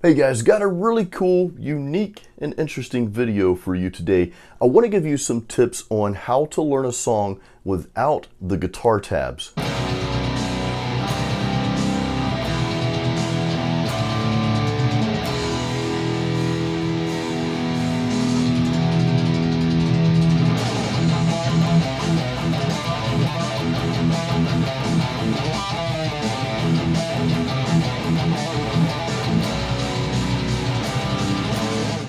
Hey guys, got a really cool, unique, and interesting video for you today. I want to give you some tips on how to learn a song without the guitar tabs.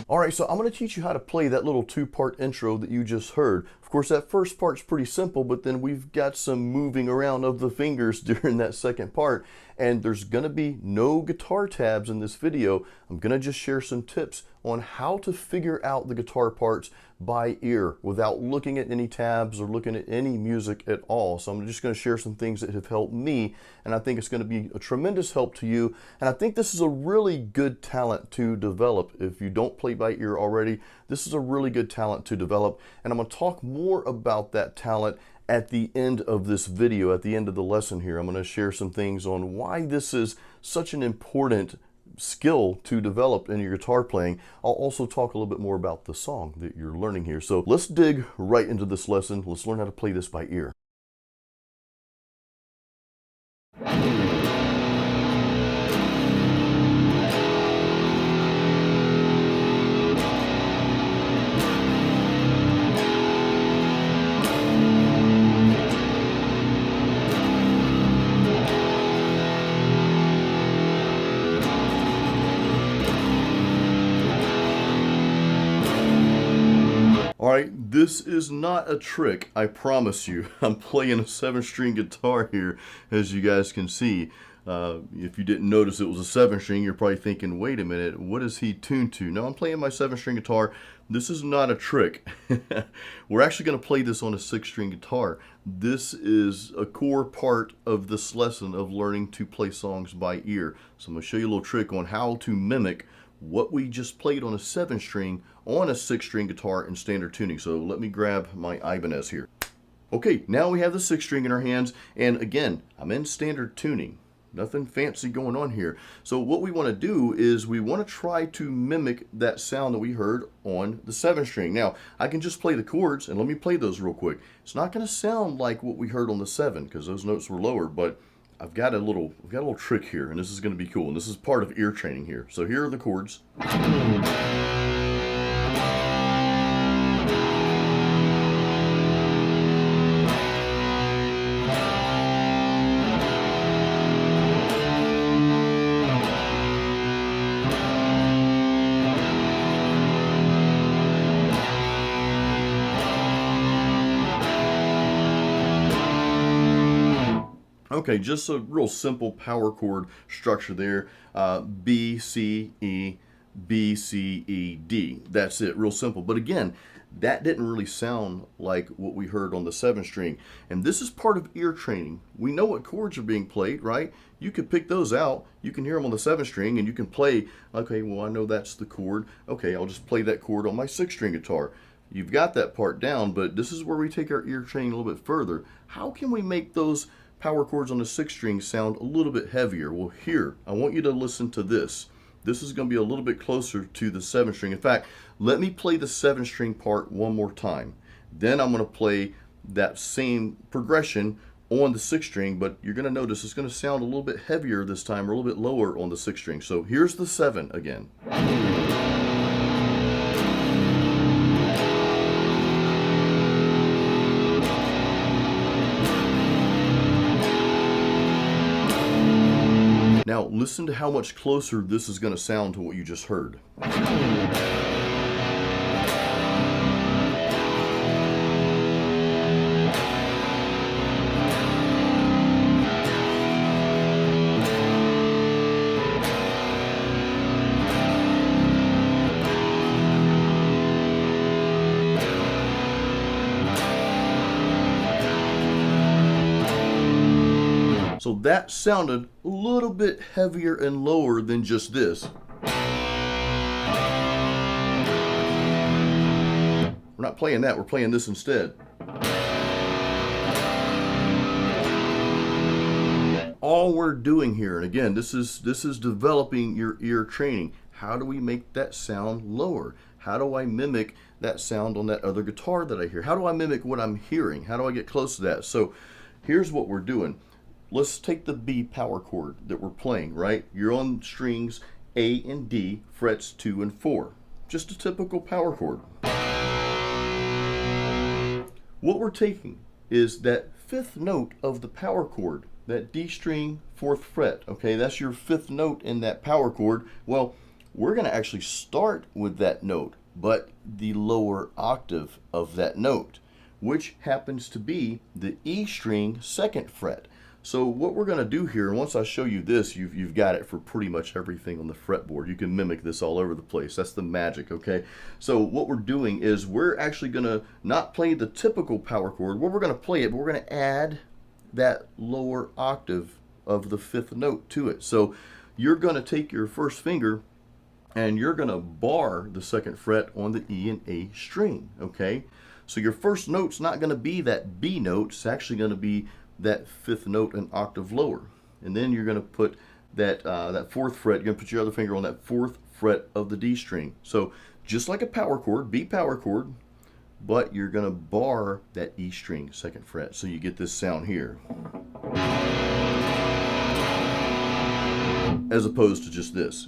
Alright, so I'm going to teach you how to play that little two-part intro that you just heard. Of course, that first part's pretty simple, but then we've got some moving around of the fingers during that second part, and there's going to be no guitar tabs in this video. I'm going to just share some tips on how to figure out the guitar parts by ear without looking at any tabs or looking at any music at all. So I'm just going to share some things that have helped me, and I think it's going to be a tremendous help to you. And I think this is a really good talent to develop. If you don't play by ear already, this is a really good talent to develop, and I'm going to talk more about that talent at the end of this video, at the end of the lesson here. I'm going to share some things on why this is such an important skill to develop in your guitar playing. I'll also talk a little bit more about the song that you're learning here. So let's dig right into this lesson. Let's learn how to play this by ear. Alright, this is not a trick, I promise you. I'm playing a 7-string guitar here, as you guys can see. If you didn't notice it was a 7-string, you're probably thinking, wait a minute, what is he tuned to? No, I'm playing my 7-string guitar. This is not a trick. We're actually going to play this on a 6-string guitar. This is a core part of this lesson of learning to play songs by ear. So I'm going to show you a little trick on how to mimic what we just played on a 7-string on a 6-string guitar in standard tuning. So let me grab my Ibanez here. Okay, now we have the 6-string in our hands, and again, I'm in standard tuning. Nothing fancy going on here. So what we want to do is we want to try to mimic that sound that we heard on the 7-string. Now, I can just play the chords, and let me play those real quick. It's not going to sound like what we heard on the 7 because those notes were lower, but I've got a little trick here, and this is going to be cool, and this is part of ear training here. So here are the chords. Okay, just a real simple power chord structure there. B, C, E, B, C, E, D. That's it, real simple. But again, that didn't really sound like what we heard on the 7-string. And this is part of ear training. We know what chords are being played, right? You could pick those out. You can hear them on the 7-string, and you can play, okay, well, I know that's the chord. Okay, I'll just play that chord on my 6-string guitar. You've got that part down, but this is where we take our ear training a little bit further. How can we make those power chords on the 6-string sound a little bit heavier? Well, here, I want you to listen to this. This is going to be a little bit closer to the 7-string. In fact, let me play the 7-string part one more time. Then I'm going to play that same progression on the 6-string, but you're going to notice it's going to sound a little bit heavier this time, or a little bit lower on the 6-string. So here's the 7 again. Now, listen to how much closer this is going to sound to what you just heard. So that sounded a little bit heavier and lower than just this. We're not playing that, we're playing this instead. all we're doing here, and again, this is developing your ear training. How do we make that sound lower? How do I mimic that sound on that other guitar that I hear? How do I mimic what I'm hearing? How do I get close to that? So here's what we're doing. Let's take the B power chord that we're playing, right? You're on strings A and D, frets 2 and 4. Just a typical power chord. What we're taking is that 5th note of the power chord, that D string 4th fret, okay? That's your 5th note in that power chord. Well, we're going to actually start with that note, but the lower octave of that note, which happens to be the E string 2nd fret. So what we're going to do here, and once I show you this, you've got it for pretty much everything on the fretboard. You can mimic this all over the place. That's the magic, okay? So what we're doing is we're actually going to not play the typical power chord. Well, we're going to play it, but we're going to add that lower octave of the 5th note to it. So you're going to take your first finger and you're going to bar the 2nd fret on the E and A string, okay? So your first note's not going to be that B note. It's actually going to be that 5th note an octave lower. And then you're going to put that 4th fret, you're going to put your other finger on that 4th fret of the D string. So just like a power chord, B power chord, but you're going to bar that E string 2nd fret. So you get this sound here, as opposed to just this.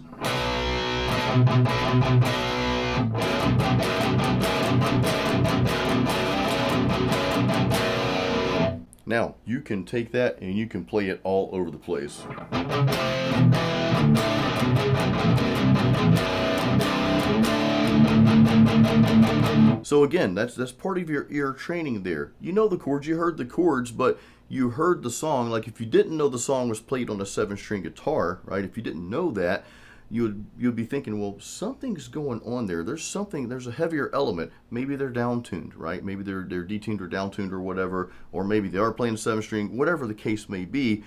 Now, you can take that and you can play it all over the place. So again, that's part of your ear training there. You know the chords, you heard the chords, but you heard the song. Like if you didn't know the song was played on a 7-string guitar, right? If you didn't know that, you'd be thinking, well, something's going on there. There's a heavier element. Maybe they're down-tuned, right? Maybe they're detuned or down-tuned or whatever, or maybe they are playing a 7-string, whatever the case may be.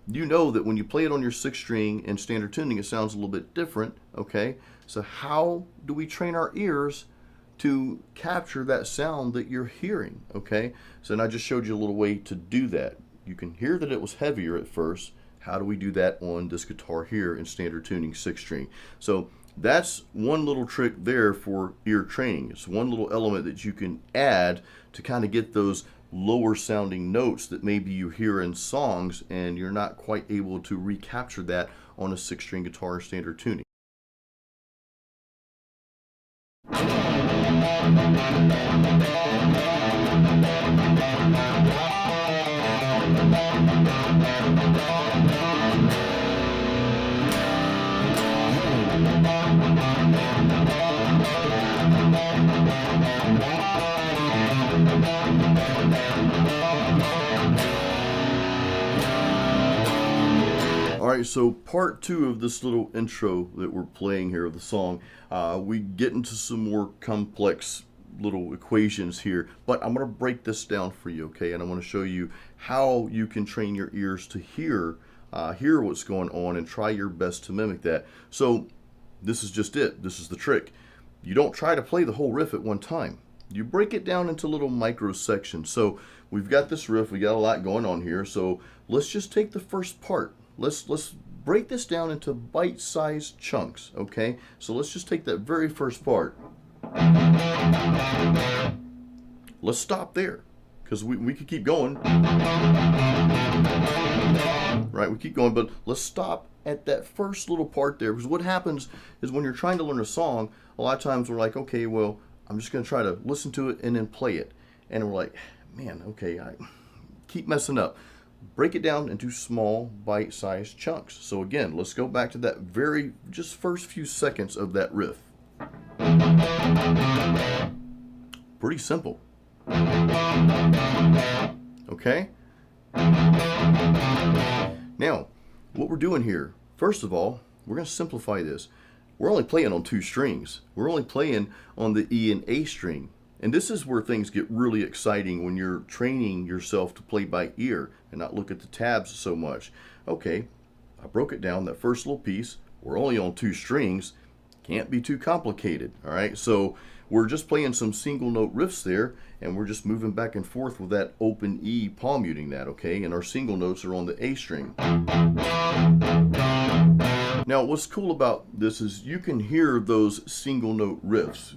You know that when you play it on your 6-string in standard tuning, it sounds a little bit different, okay? So how do we train our ears to capture that sound that you're hearing, okay? So then I just showed you a little way to do that. You can hear that it was heavier at first. How do we do that on this guitar here in standard tuning 6-string? So that's one little trick there for ear training. It's one little element that you can add to kind of get those lower sounding notes that maybe you hear in songs and you're not quite able to recapture that on a 6-string guitar in standard tuning. Alright, so part 2 of this little intro that we're playing here of the song, we get into some more complex little equations here, but I'm going to break this down for you, okay? And I want to show you how you can train your ears to hear what's going on and try your best to mimic that. So this is just it. This is the trick. You don't try to play the whole riff at one time. You break it down into little micro sections. So we've got this riff, we got a lot going on here, so let's just take the first part. Let's break this down into bite-sized chunks, okay? So let's just take that very first part. Let's stop there, because we could keep going. Right, we keep going, but let's stop at that first little part there, because what happens is when you're trying to learn a song, a lot of times we're like, okay, well, I'm just going to try to listen to it and then play it. And we're like, man, okay, I keep messing up. Break it down into small bite-sized chunks. So again, let's go back to that just first few seconds of that riff. Pretty simple. Okay? Now, what we're doing here, first of all, we're going to simplify this. We're only playing on 2 strings. We're only playing on the E and A string. And this is where things get really exciting when you're training yourself to play by ear and not look at the tabs so much. Okay, I broke it down, that first little piece. We're only on 2 strings. Can't be too complicated, all right? So we're just playing some single note riffs there, and we're just moving back and forth with that open E, palm muting that, okay? And our single notes are on the A string. Now, what's cool about this is you can hear those single note riffs.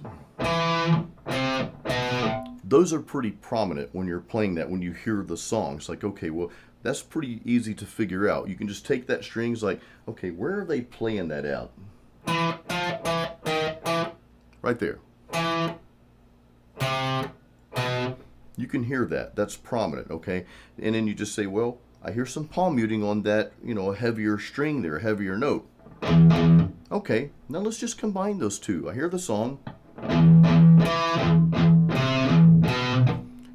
Those are pretty prominent when you're playing that, when you hear the song. It's like, okay, well, that's pretty easy to figure out. You can just take that strings like, okay, where are they playing that out? Right there. You can hear that. That's prominent, okay? And then you just say, well, I hear some palm muting on that, you know, a heavier string there, a heavier note. Okay, now let's just combine those two. I hear the song.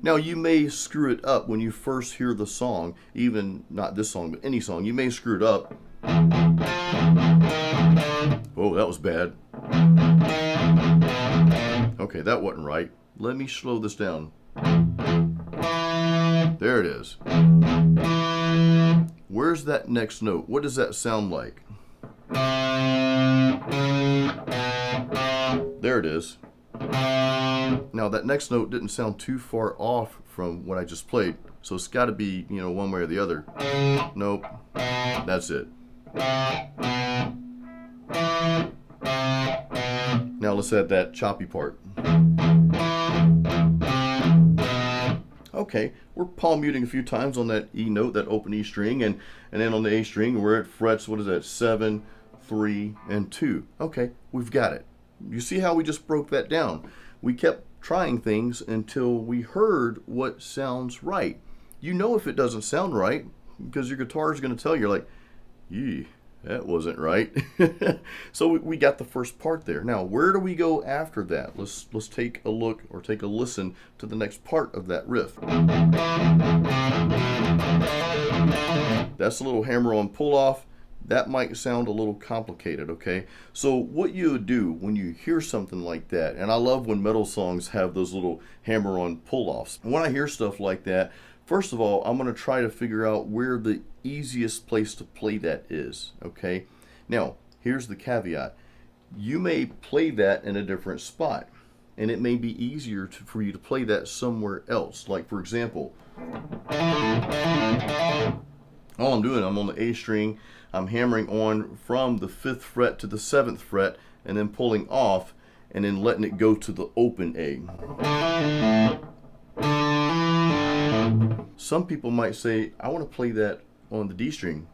Now, you may screw it up when you first hear the song, even not this song, but any song. You may screw it up. Oh, that was bad. Okay, that wasn't right. Let me slow this down. There it is. Where's that next note? What does that sound like? There it is. Now that next note didn't sound too far off from what I just played, so it's got to be, you know, one way or the other. Nope. That's it. Now let's add that choppy part. Okay, we're palm muting a few times on that E note, that open E string, and then on the A string we're at frets, what is that, 7, 3, and 2. Okay, we've got it. You see how we just broke that down? We kept trying things until we heard what sounds right. You know if it doesn't sound right because your guitar is going to tell you, like, yee, that wasn't right. So we got the first part there. Now, where do we go after that? Let's take a look or take a listen to the next part of that riff. That's a little hammer-on pull-off. That might sound a little complicated, okay? So what you would do when you hear something like that, and I love when metal songs have those little hammer-on pull-offs. When I hear stuff like that, first of all, I'm going to try to figure out where the easiest place to play that is, okay? Now, here's the caveat. You may play that in a different spot, and it may be easier for you to play that somewhere else. Like, for example, all I'm doing, I'm on the A string, I'm hammering on from the 5th fret to the 7th fret, and then pulling off, and then letting it go to the open A. Some people might say, I want to play that on the D string.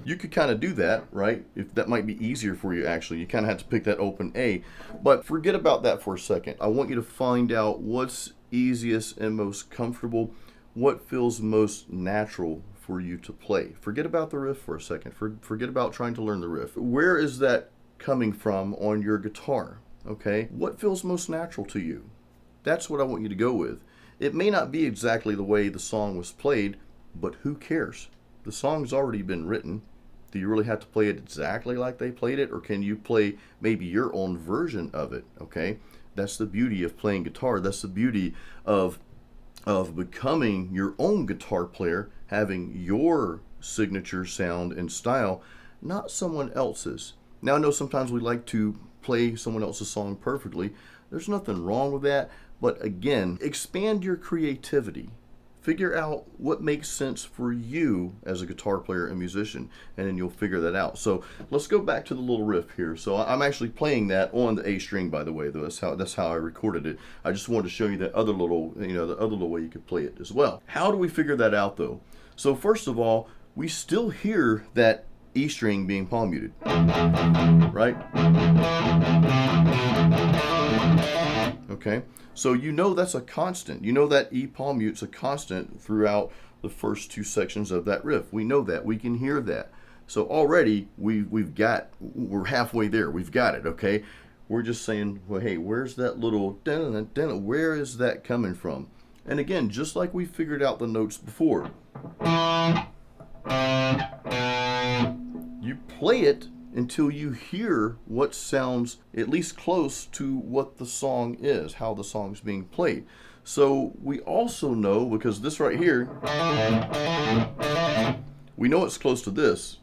You could kind of do that, right? If that might be easier for you, actually. You kind of have to pick that open A. But forget about that for a second. I want you to find out what's easiest and most comfortable, what feels most natural for you to play. Forget about the riff for a second. Forget about trying to learn the riff. Where is that coming from on your guitar? Okay? What feels most natural to you? That's what I want you to go with. It may not be exactly the way the song was played, but who cares? The song's already been written. Do you really have to play it exactly like they played it, or can you play maybe your own version of it? Okay? That's the beauty of playing guitar. That's the beauty of becoming your own guitar player, having your signature sound and style, not someone else's. Now, I know sometimes we like to play someone else's song perfectly. There's nothing wrong with that, but again, expand your creativity. Figure out what makes sense for you as a guitar player and musician, and then you'll figure that out. So let's go back to the little riff here. So I'm actually playing that on the A string, by the way, though. That's how I recorded it. I just wanted to show you that other little, the other little way you could play it as well. How do we figure that out, though? So first of all, we still hear that E string being palm muted, right? Okay, so you know that's a constant. You know that E palm mute's a constant throughout the first two sections of that riff. We know that. We can hear that. So already we're halfway there. We've got it, okay? We're just saying, well, hey, where's that little where is that coming from? And again, just like we figured out the notes before, you play it until you hear what sounds at least close to what the song is, how the song's being played. So we also know, because this right here, we know it's close to this.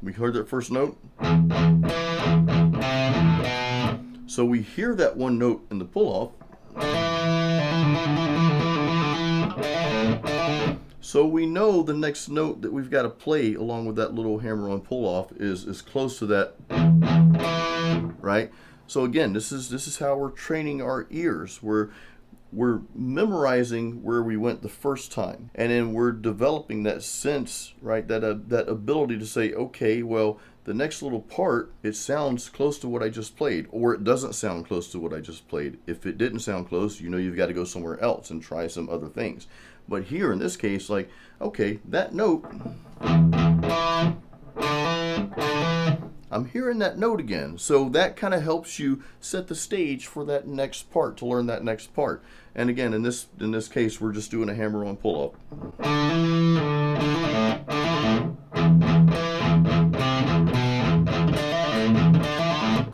We heard that first note. So we hear that one note in the pull-off. So we know the next note that we've got to play along with that little hammer-on pull-off is close to that, right? So again, this is how we're training our ears. We're memorizing where we went the first time, and then we're developing that sense, right? That ability to say, okay, well, the next little part, it sounds close to what I just played, or it doesn't sound close to what I just played. If it didn't sound close, you know you've got to go somewhere else and try some other things. But here in this case, like, okay, that note, I'm hearing that note again. So that kind of helps you set the stage for that next part, to learn that next part. And again, in this case, we're just doing a hammer-on pull-off.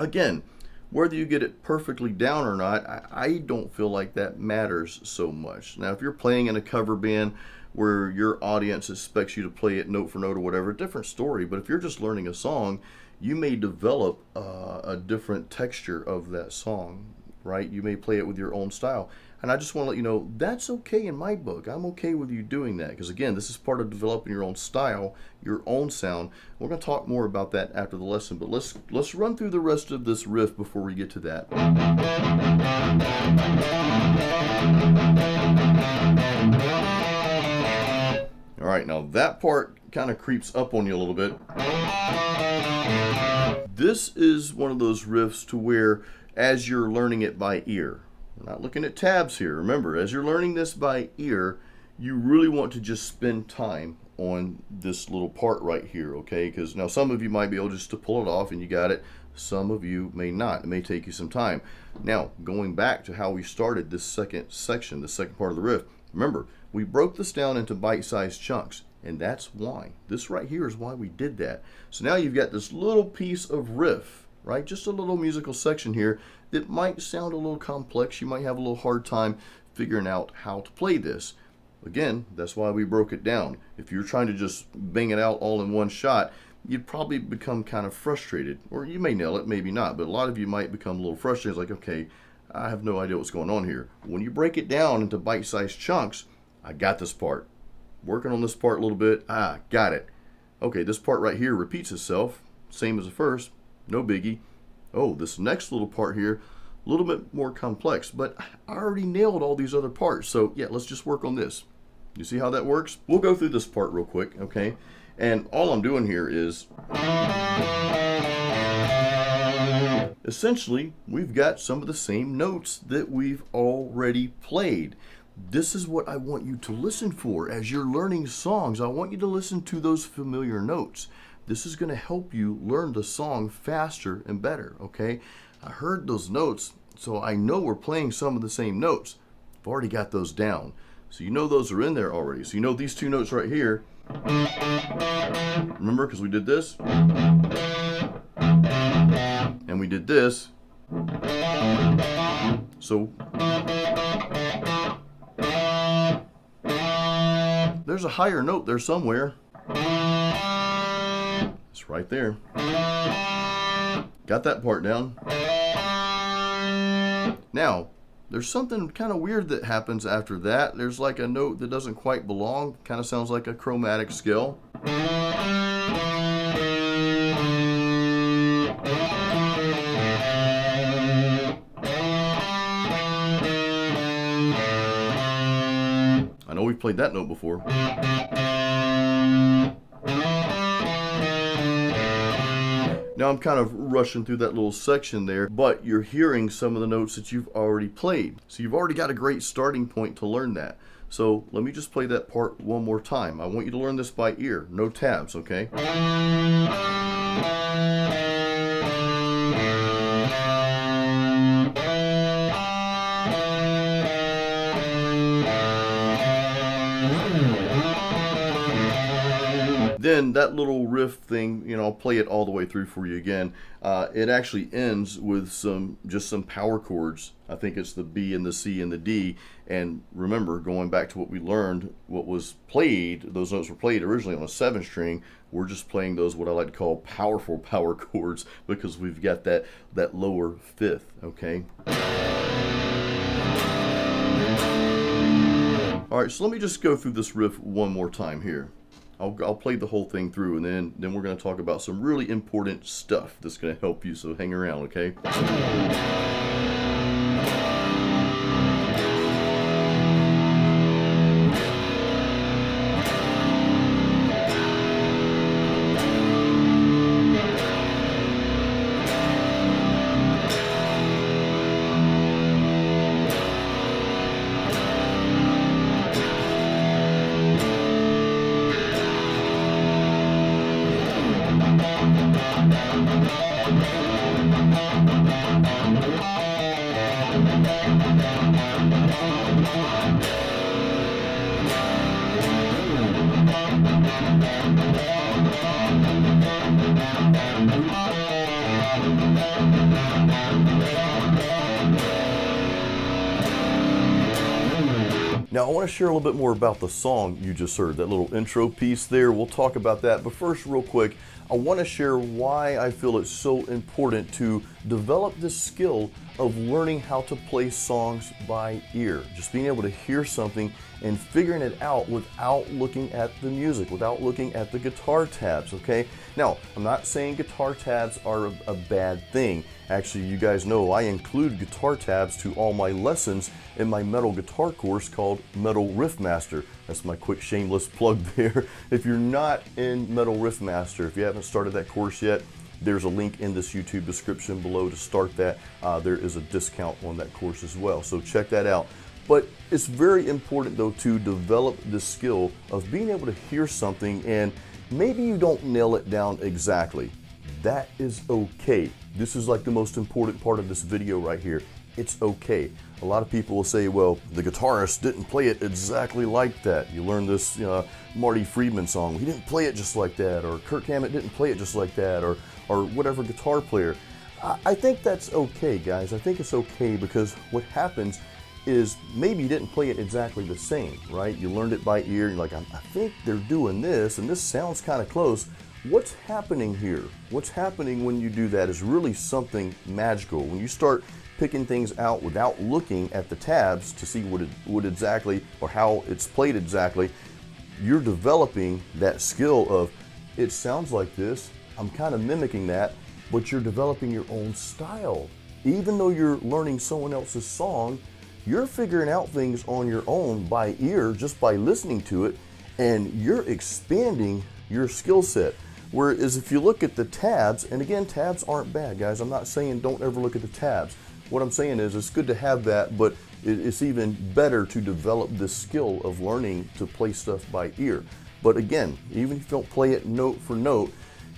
Again, whether you get it perfectly down or not, I don't feel like that matters so much. Now, if you're playing in a cover band where your audience expects you to play it note for note or whatever, different story. But if you're just learning a song, you may develop a different texture of that song, right? You may play it with your own style. And I just want to let you know, that's okay in my book. I'm okay with you doing that. Because again, this is part of developing your own style, your own sound. We're going to talk more about that after the lesson. But let's run through the rest of this riff before we get to that. All right, now that part kind of creeps up on you a little bit. This is one of those riffs to where, as you're learning it by ear, we're not looking at tabs here. Remember, as you're learning this by ear, you really want to just spend time on this little part right here, okay? Because now some of you might be able just to pull it off and you got it. Some of you may not. It may take you some time. Now, going back to how we started this second section, the second part of the riff, remember, we broke this down into bite-sized chunks, and that's why. This right here is why we did that. So now you've got this little piece of riff, right? Just a little musical section here that might sound a little complex. You might have a little hard time figuring out how to play this. Again, that's why we broke it down. If you're trying to just bang it out all in one shot, you'd probably become kind of frustrated. Or you may nail it, maybe not, but a lot of you might become a little frustrated. It's like, okay, I have no idea what's going on here. When you break it down into bite-sized chunks, I got this part. Working on this part a little bit, got it. Okay, this part right here repeats itself, same as the first, no biggie. Oh, this next little part here, a little bit more complex, but I already nailed all these other parts. So yeah, let's just work on this. You see how that works? We'll go through this part real quick, okay? And all I'm doing here is, essentially, we've got some of the same notes that we've already played. This is what I want you to listen for as you're learning songs. I want you to listen to those familiar notes. This is going to help you learn the song faster and better, okay? I heard those notes, so I know we're playing some of the same notes. I've already got those down. So you know those are in there already. So you know these two notes right here. Remember, because we did this. And we did this. So there's a higher note there somewhere. It's right there. Got that part down. Now, there's something kind of weird that happens after that. There's like a note that doesn't quite belong. Kind of sounds like a chromatic scale. I know we've played that note before. Now I'm kind of rushing through that little section there, but you're hearing some of the notes that you've already played. So you've already got a great starting point to learn that. So let me just play that part one more time. I want you to learn this by ear, no tabs, okay? Then that little riff thing, you know, I'll play it all the way through for you again. It actually ends with just some power chords. I think it's the B and the C and the D. And remember, going back to what we learned, what was played, those notes were played originally on a 7-string. We're just playing those, what I like to call powerful power chords, because we've got that lower fifth, okay? All right, so let me just go through this riff one more time here. I'll play the whole thing through, and then we're going to talk about some really important stuff that's going to help you, so hang around, okay? Now, I want to share a little bit more about the song you just heard, that little intro piece there. We'll talk about that, but first, real quick, I want to share why I feel it's so important to develop this skill of learning how to play songs by ear. Just being able to hear something and figuring it out without looking at the music, without looking at the guitar tabs, okay? Now, I'm not saying guitar tabs are a bad thing. Actually, you guys know I include guitar tabs to all my lessons in my metal guitar course called Metal Riff Master. That's my quick shameless plug there. If you're not in Metal Riff Master, if you haven't started that course yet, there's a link in this YouTube description below to start that. There is a discount on that course as well, so check that out. But it's very important though to develop the skill of being able to hear something and maybe you don't nail it down exactly. That is okay. This is like the most important part of this video right here. It's okay. A lot of people will say, well, the guitarist didn't play it exactly like that. You learned this Marty Friedman song. He didn't play it just like that. Or Kirk Hammett didn't play it just like that. Or whatever guitar player. I think that's okay, guys. I think it's okay because what happens is maybe you didn't play it exactly the same, right? You learned it by ear. You're like, I think they're doing this, and this sounds kind of close. What's happening here? What's happening when you do that is really something magical. When you start picking things out without looking at the tabs to see what exactly or how it's played exactly, you're developing that skill of, it sounds like this, I'm kind of mimicking that, but you're developing your own style. Even though you're learning someone else's song, you're figuring out things on your own by ear, just by listening to it, and you're expanding your skill set. Whereas if you look at the tabs, and again, tabs aren't bad, guys. I'm not saying don't ever look at the tabs. What I'm saying is it's good to have that, but it's even better to develop this skill of learning to play stuff by ear. But again, even if you don't play it note for note,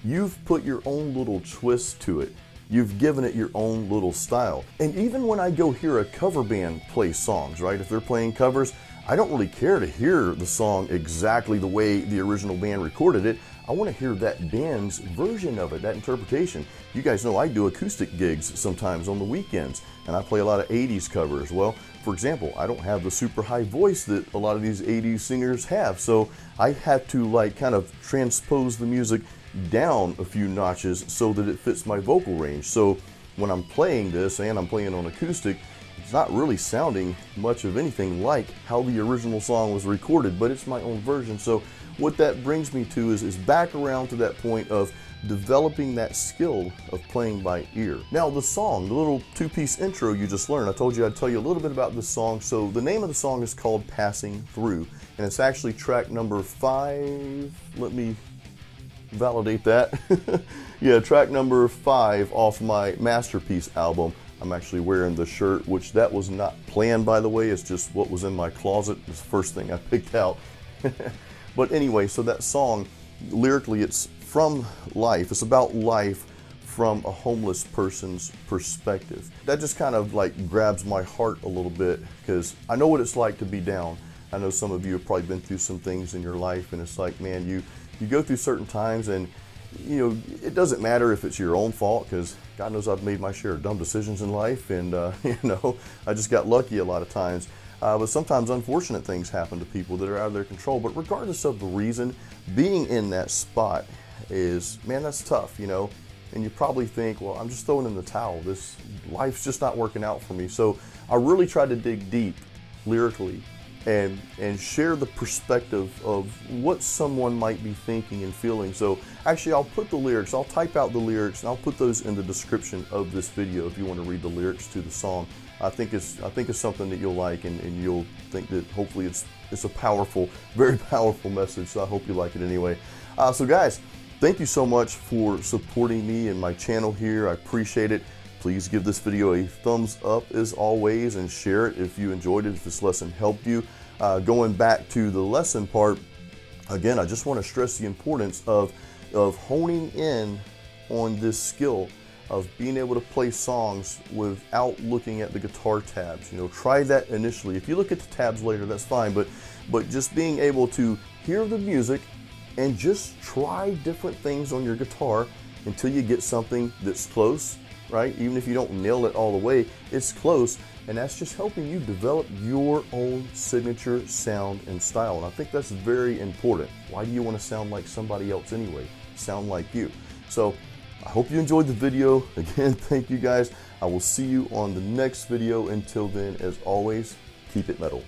you've put your own little twist to it. You've given it your own little style. And even when I go hear a cover band play songs, right? If they're playing covers, I don't really care to hear the song exactly the way the original band recorded it. I want to hear that band's version of it, that interpretation. You guys know I do acoustic gigs sometimes on the weekends, and I play a lot of 80s covers. Well, for example, I don't have the super high voice that a lot of these 80s singers have, so I had to like kind of transpose the music down a few notches so that it fits my vocal range. So when I'm playing this and I'm playing on acoustic, it's not really sounding much of anything like how the original song was recorded, but it's my own version. So what that brings me to is back around to that point of developing that skill of playing by ear. Now the song, the little two-piece intro you just learned, I told you I'd tell you a little bit about this song. So the name of the song is called Passing Through, and it's actually track number 5. Let me validate that. Yeah, track number 5 off my Masterpeace album. I'm actually wearing the shirt, which that was not planned, by the way. It's just what was in my closet. It's the first thing I picked out. But anyway, so that song, lyrically, it's from life. It's about life from a homeless person's perspective. That just kind of like grabs my heart a little bit because I know what it's like to be down. I know some of you have probably been through some things in your life, and it's like, man, you go through certain times, and you know, it doesn't matter if it's your own fault, because God knows I've made my share of dumb decisions in life, and you know, I just got lucky a lot of times. But sometimes unfortunate things happen to people that are out of their control. But regardless of the reason, being in that spot is, man, that's tough, you know. And you probably think, well, I'm just throwing in the towel. This life's just not working out for me. So I really tried to dig deep lyrically and share the perspective of what someone might be thinking and feeling. So actually, I'll put the lyrics, I'll type out the lyrics, and I'll put those in the description of this video if you want to read the lyrics to the song. I think it's something that you'll like, and you'll think that hopefully it's a powerful, very powerful message. So I hope you like it anyway. So guys, thank you so much for supporting me and my channel here. I appreciate it. Please give this video a thumbs up as always, and share it if you enjoyed it, if this lesson helped you. Going back to the lesson part, again, I just want to stress the importance of honing in on this skill of being able to play songs without looking at the guitar tabs. You know, try that initially. If you look at the tabs later, that's fine, but just being able to hear the music and just try different things on your guitar until you get something that's close, right? Even if you don't nail it all the way, it's close, and that's just helping you develop your own signature sound and style. And I think that's very important. Why do you want to sound like somebody else anyway? Sound like you. So I hope you enjoyed the video. Again, thank you guys. I will see you on the next video. Until then, as always, keep it metal.